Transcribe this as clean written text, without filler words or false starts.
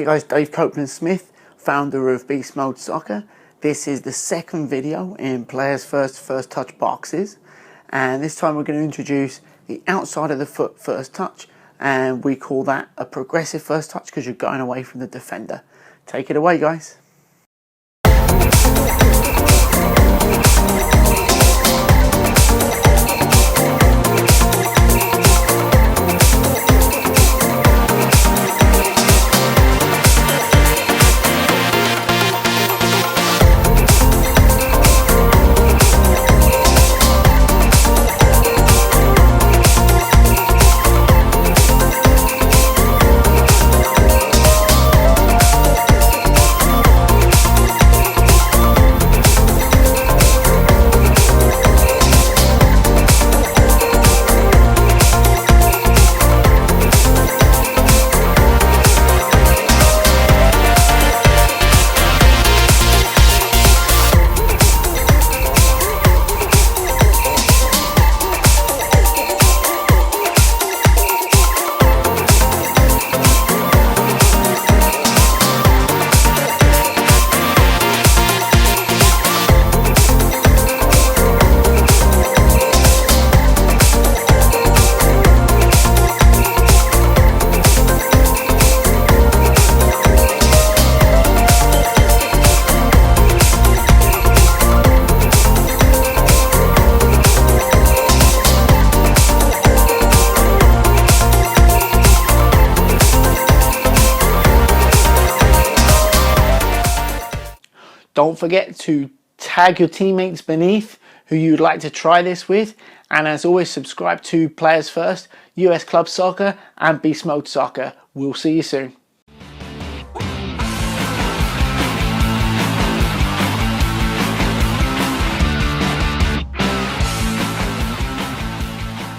Hey guys, Dave Copeland-Smith, founder of Beast Mode Soccer. This is the second video in Players First touch boxes, and this time we're going to introduce the outside of the foot first touch, and we call that a progressive first touch because you're going away from the defender. Take it away, guys. Don't forget to tag your teammates beneath who you'd like to try this with, and as always, subscribe to Players First, US Club Soccer and Beast Mode Soccer. We'll see you soon.